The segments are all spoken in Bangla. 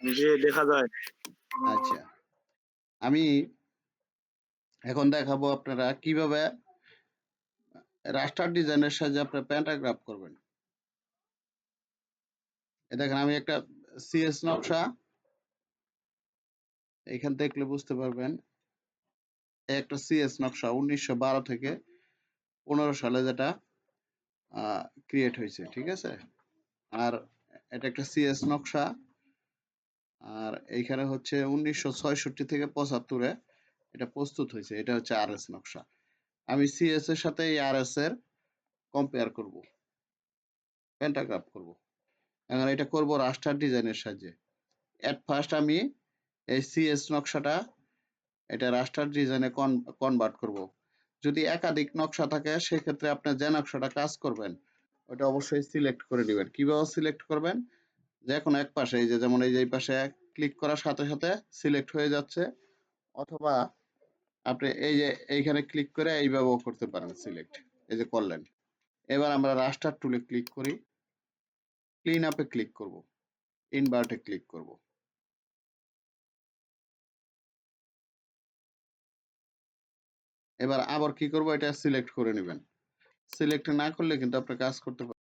জি, দেখা যায়। আচ্ছা, আমি এখন দেখাবো আপনারা কিভাবে রাস্টার ডিজাইনের সাহায্যে আপনার প্যান্টাগ্রাফ করবেন। দেখেন আমি একটা সিএস নকশা এখান দেখলে বুঝতে পারবেন। একটা সিএস নকশা 1912 থেকে 15 সালে যেটা ক্রিয়েট হয়েছে, ঠিক আছে। আর এটা একটা সিএস নকশা। আর এইখানে হচ্ছে 1966 থেকে 75-এ এটা প্রস্তুত হয়েছে। এটা হচ্ছে আরএস নকশা। আমি সিএস এর সাথে এই আরএস এর কম্পেয়ার করব, প্যান্টাগ্রাফ করব। এখন এটা করব রাস্টার ডিজাইনের সাহায্যে। এট ফার্স্ট আমি এই সিএস নকশাটা এটা রাস্টার ডিজাইনে কনভার্ট করব। যদি একাধিক নকশা থাকে সেক্ষেত্রে আপনি যে নকশাটা কাজ করবেন ওটা অবশ্যই সিলেক্ট করে নেবেন। কিভাবে সিলেক্ট করবেন? যে কোনো এক পাশে, এই যে যেমন এই যে এই পাশে ক্লিক করার সাথে সাথে সিলেক্ট হয়ে যাচ্ছে, অথবা আপনি এই যে এইখানে ক্লিক করে এইভাবেও করতে পারেন সিলেক্ট। এই যে করলেন। এবার আমরা রাস্টার টুলে ক্লিক করি, ক্লিন আপে ক্লিক করব, ইনভার্টে ক্লিক করব। এবার আবার কি করব, এটা সিলেক্ট করে নেবেন। সিলেক্ট না করলে কিন্তু আপনি কাজ করতে পারবেন।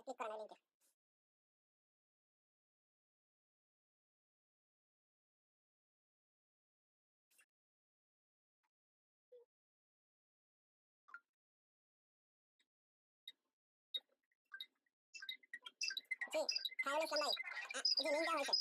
ক্লিক করেন ওই লিংকে। জি, খায়রুল ইসলাম ভাই, জি লিংক দেওয়া হয়েছে।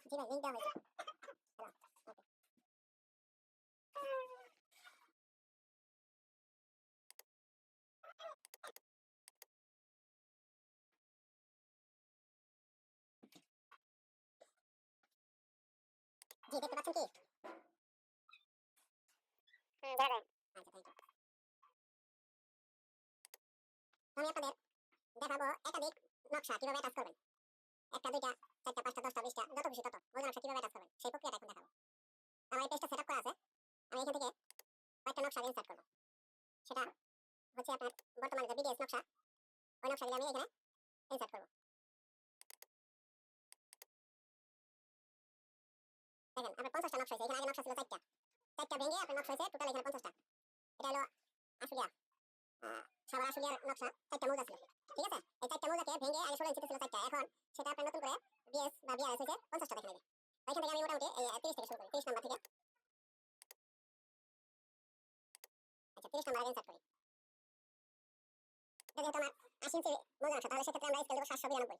জি ভাই, লিংক দেওয়া হয়েছে। জি, দেখতে পাচ্ছেন কি? দেখা যায়। আচ্ছা, থ্যাংক ইউ। আমি আপনাদের দেখাবো একাধিক নকশা কিভাবে কাজ করবেন। একটা, দুইটা, চারটা, পাঁচটা, 10টা, 20টা, যত খুশি তত ওই নকশা কিভাবে কাজ করবেন সেই প্রক্রিয়াটা এখন দেখাবো। আমার এই পেজটা সেটআপ করা আছে। আমি এখান থেকে কয়েকটা নকশা ইনসার্ট করবো। সেটা হচ্ছে আপনার বর্তমানে যে বিডিএস নকশা, ওই নকশাগুলো আমি এখানে ইনসার্ট করবো। দেখেন আপনার 50টা নকশা হয়েছে। এখানে আগে নকশা ছিল 4টা। 4টা ভেঙে আপনার নকশা হয়েছে টোটাল এখানে 50টা। এটা হলো আশুলিয়া, সাভার আশুলিয়ার নকশা। 4টা মৌজা ছিল, ঠিক আছে। এই 4টা মৌজাকে ভেঙে আগে 16 ইঞ্চিতে ছিল 4টা। এখন সেটা আপনার নতুন করে বিএস বা বিআরএস হয়েছে 50টা দেখেন। এখান থেকে আমি মোটামুটি এই 30 থেকে শুরু করি, 30 নাম্বার থেকে। আচ্ছা, 30 নাম্বার আগে ইনসার্ট করি। এটা যেহেতু আমার 80 ইঞ্চি মৌজা নকশা, তাহলে সেক্ষেত্রে আমরা স্কেল দেবো 792।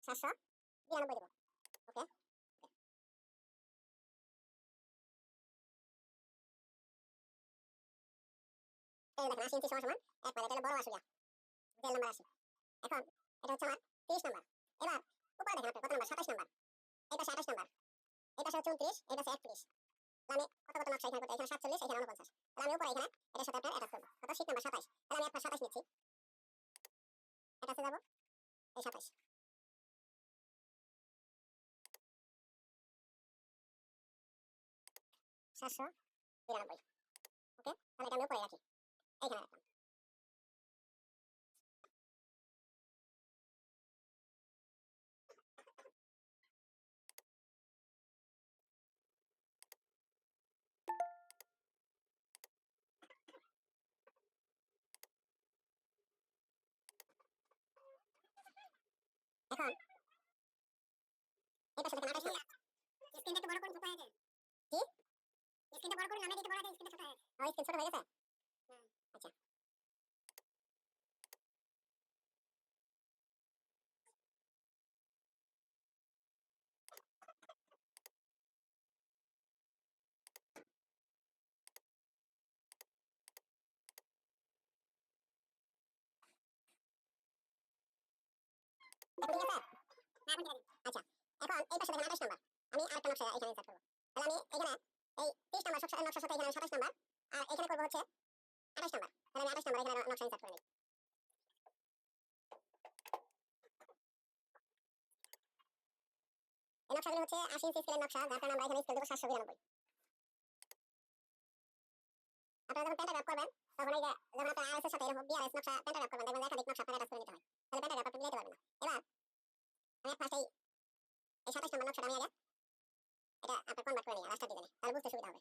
792 দেবো। ওকে। এই দেখেন 80 ইঞ্চি সমান সমান 1 পাই, এটা হলো বড় আসিয়া জেল নাম্বার 80। এখন এটা হচ্ছে আমার 30 নাম্বার। এবার উপরে দেখেন আপনি কত নাম্বার, 27 নাম্বার, এই পাশে 28 নাম্বার, এই পাশে হচ্ছে 29, এই পাশে 31। তাহলে আমি কত নকশা এখানে করতে, এখানে 47, এখানে 49। তাহলে আমি উপরে এখানে এটার সাথে একটা অ্যাটাচ করব, কত শীট নাম্বার 27। তাহলে আমি একটা 27 নিচ্ছি, অ্যাটাচে যাব, এই 27 792। ওকে, তাহলে এটা আমি উপরে রাখি, এইখানে রাখলাম। এখন এই পাশে দেখেন 28 নাম্বার। স্ক্রিনটা একটু বড় করুন, ছোট হয়ে যায়। জি, স্ক্রিনটা বড় করুন, আমি দিতে বড় আছে, স্ক্রিনটা ছোট হয়ে গেছে। স্ক্রিন ছোট হয়ে গেছে। আচ্ছা, এখন ঠিক আছে? হ্যাঁ, এখন ঠিক আছে। আচ্ছা, এখন এই পাশে দেখেন 28 নাম্বার। আমি আরেকটা নকশা এখানে ইনসার্ট করব। তাহলে আমি এখানে এই 30 নাম্বার নকশার সাথে এখানে 27 নাম্বার, আর এখানে করব হচ্ছে 28 নাম্বার। তাহলে আমি 28 নাম্বার এখানে নকশা ইনসার্ট করে নিই। এই নকশাগুলো হচ্ছে 80 ইঞ্চি স্কেলের নকশা, যার কারণে আমরা এখানে স্কেল দেব 792। আপনারা যখন প্যান্টা র‍্যাপ করবেন তখন এই যে যখন আপনারা আরএস এর সাথে এরকম বিআরএস নকশা প্যান্টা র‍্যাপ করবেন, দেখবেন যে একাধিক নকশা আপনারা অ্যাটাচ করে নিতে হয়। তাহলে প্যান্টা র‍্যাপ আপনি মিলাইতে পারবেন না। এবার আমি ফার্স্ট এই 27 নাম্বার নকশাটা আমি আগে এটা আপনার কনভার্ট করে নিই রাস্টার ডিজাইনে, তাহলে বুঝতে সুবিধা হবে।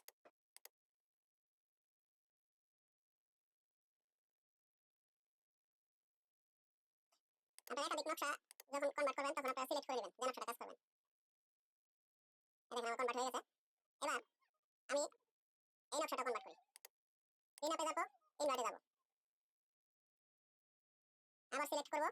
আপনারা একাধিক নকশা যখন কনভার্ট করবেন তখন আপনারা সিলেক্ট করে দিবেন যে নকশাটা কাজ করবেন। এই দেখেন আমার কনভার্ট হয়ে গেছে। এবার আমি এই নকশাটা কনভার্ট করি। ক্লিন আপে যাব, ইনভার্টে যাব, আবার সিলেক্ট করব,